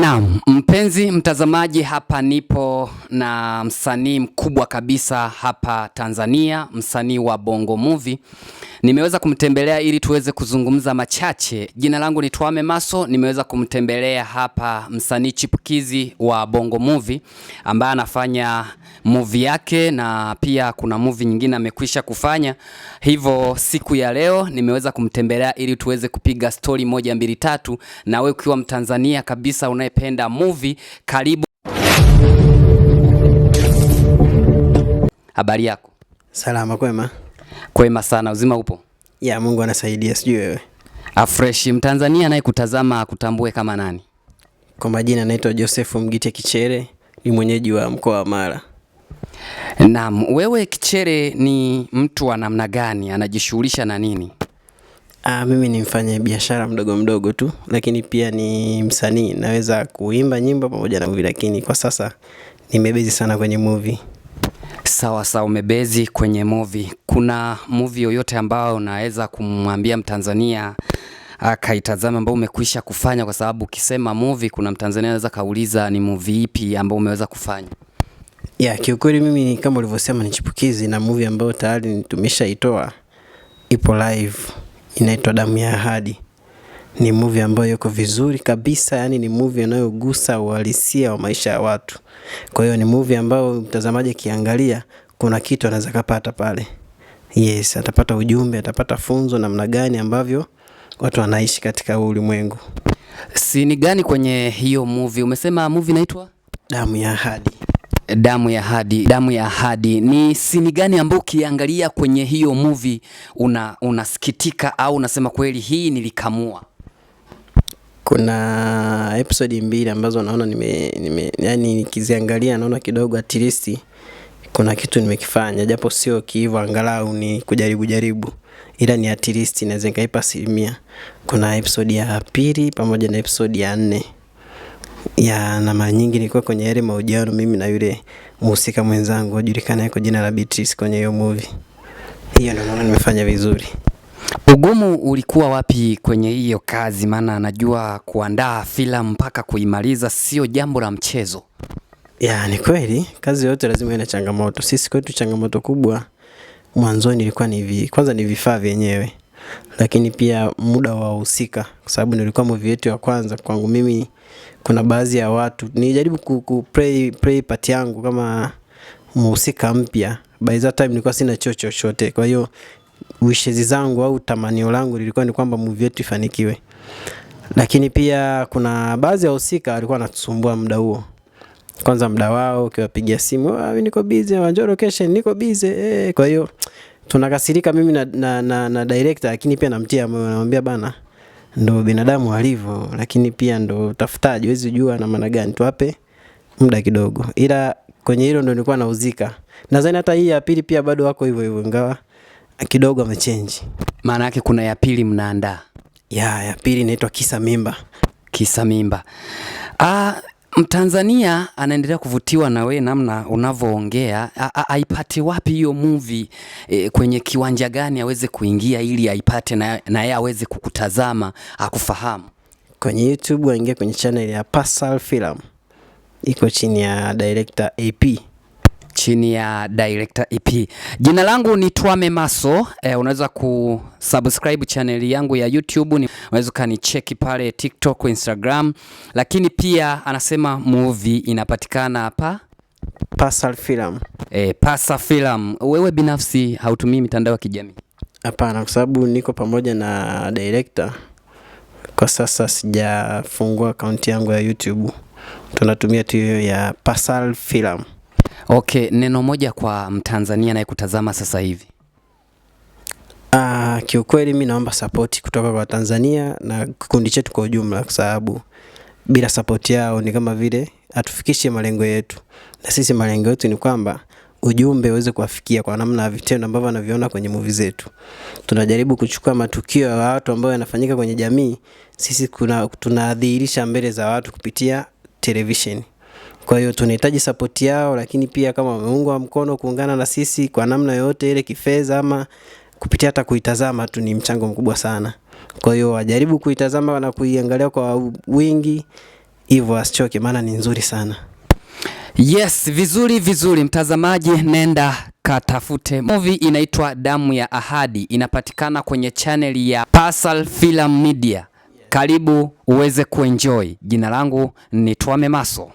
Naam, mpenzi mtazamaji, hapa nipo na msanii mkubwa kabisa hapa Tanzania, msanii wa Bongo Movie. Nimeweza kumtembelea ili tuweze kuzungumza machache. Jina langu ni Twame Maso. Nimeweza kumtembelea hapa msanii chipukizi wa Bongo Movie ambaye anafanya movie yake na pia kuna movie nyingine amekwisha kufanya. Hivyo siku ya leo nimeweza kumtembelea ili tuweze kupiga story moja mbili tatu, na wewe ukiwa Mtanzania kabisa unayependa movie, karibu. Habari yako? Salama, kwema. Kwema sana, uzima upo? Ya, Mungu anasaidia, sijui wewe. Afresh. Mtanzania anayekutazama akutambue kama nani? Kwa majina naitwa Joseph Mgite Kichere, ni mwenyeji wa mkoa wa Mara. Naam, wewe Kichere ni mtu wa namna gani? Anajishughulisha na nini? Mimi ni mfanya biashara mdogo mdogo tu, lakini pia ni msanii. Naweza kuimba nyimbo pamoja na movie, lakini kwa sasa nimebezi sana kwenye movie. Sawa sawa, umebezi kwenye movie. Kuna movie yoyote ambayo unaweza kumwambia Mtanzania akaitazama ambao umekwisha kufanya? Kwa sababu ukisema movie kuna Mtanzania anaweza kauliza ni movie ipi ambao umeweza kufanya. Ya, kiukweli mimi kama ulivyosema ni chipukizi, na movie ambayo tayari tumeshaitoa ipo live, inaitwa Damu ya Ahadi. Ni movie ambayo iko vizuri kabisa, yani ni movie inayogusa uhalisia wa maisha ya watu. Kwa hiyo ni movie ambayo mtazamaji akiangalia kuna kitu anaweza kupata pale. Yes, atapata ujumbe, atapata funzo namna gani ambavyo watu wanaishi katika ulimwengu. Sini gani kwenye hiyo movie? Umesema movie inaitwa Damu ya Ahadi. Damu ya Ahadi. Damu ya Ahadi. Ni sini gani ambayo ukiangalia kwenye hiyo movie unasikitika au unasema kweli hii nilikamua? Kuna episode mbili ambazo naona yani nikiziangalia naona kidogo at least kuna kitu nimekifanya, japo sio kiivo, angalau ni kujaribu, ila ni at least naweza nikaipa 100%. Kuna episode ya pili pamoja na episode ya 4 ya, na mara nyingi nilikuwa kwenye yale mahojiano mimi na yule mhusika mwenzangu ajulikana kwa jina la Beatrice kwenye hiyo movie. Hiyo ndio naona nimefanya vizuri. Ugumu ulikuwa wapi kwenye hiyo kazi? Maana najua kuandaa filamu mpaka kuimaliza sio jambo la mchezo. Ya, ni kweli kazi yote lazima ina changamoto. Sisi kwetu changamoto kubwa mwanzoni ilikuwa kwanza ni vifaa vyenyewe, lakini pia muda wa wahusika, kwa sababu nilikuwa movie yetu ya kwanza. Kwangu mimi kuna baadhi ya watu nilijaribu play part yangu kama mhusika mpya. By that time nilikuwa sina chochote, kwa hiyo wishes zangu au tamanio langu lilikuwa ni kwamba movie yetu ifanikiwe. Lakini pia kuna baadhi ya wahusika walikuwa wanatusumbua muda huo. Kwanza muda wao ukiwapigia simu, mimi niko busy, njoo location, niko busy. Kwa hiyo tunakasirika mimi na director, lakini pia namtia moyo, namwambia bana, ndo binadamu walivyo, lakini pia ndo tafutaji, huwezi jua na maana gani, tuwape muda kidogo. Ila kwenye hilo ndo nilikuwa nauzika. Nadhani hata hii ya pili pia bado wako hivyo, ingawa kidogo amechange. Maana yake kuna ya pili mnaandaa? Ya pili inaitwa Kisa Mimba. Kisa Mimba. Mtanzania anaendelea kuvutiwa na wewe namna unavyoongea. Aipate wapi hiyo movie? Kwenye kiwanja gani aweze kuingia ili aipate na yeye aweze kukutazama, akufahamu? Kwenye YouTube waingia kwenye channel ya Pasal Film. Iko chini ya director AP. Chini ya director EP. Jina langu ni Twame Maso. Unaweza kusubscribe channel yangu ya YouTube, unaweza kanicheki pale TikTok, Instagram. Lakini pia anasema movie inapatikana hapa Pasal Film. Pasal Film. Wewe binafsi hautumii mitandao ya kijamii? Hapana, kwa sababu niko pamoja na director. Kwa sasa sijafungua account yangu ya YouTube. Tunatumia tu ya Pasal Film. Okay, neno moja kwa Mtanzania anayekutazama sasa hivi. Kiukweli mimi naomba support kutoka kwa Tanzania na kikundi chetu kwa ujumla, kwa sababu bila support yao ni kama vile hatufikishi malengo yetu. Na sisi malengo yetu ni kwamba ujumbe uweze kuwafikia kwa namna ya vitendo ambavyo wanaviona kwenye movie zetu. Tunajaribu kuchukua matukio ya watu ambao yanafanyika kwenye jamii, sisi tunadhihirisha mbele za watu kupitia television. Kwa hiyo tunahitaji support yao, lakini pia kama wameungwa mkono kuungana na sisi kwa namna yote ile, kifedha ama kupitia hata kuitazama tu, ni mchango mkubwa sana. Kwa hiyo wajaribu kuitazama na kuiangalia kwa wingi, hivyo asichoke, maana ni nzuri sana. Yes, vizuri mtazamaji, nenda katafute movie inaitwa Damu ya Ahadi, inapatikana kwenye channel ya Pasal Film Media. Karibu uweze kuenjoy. Jina langu ni Twame Maso.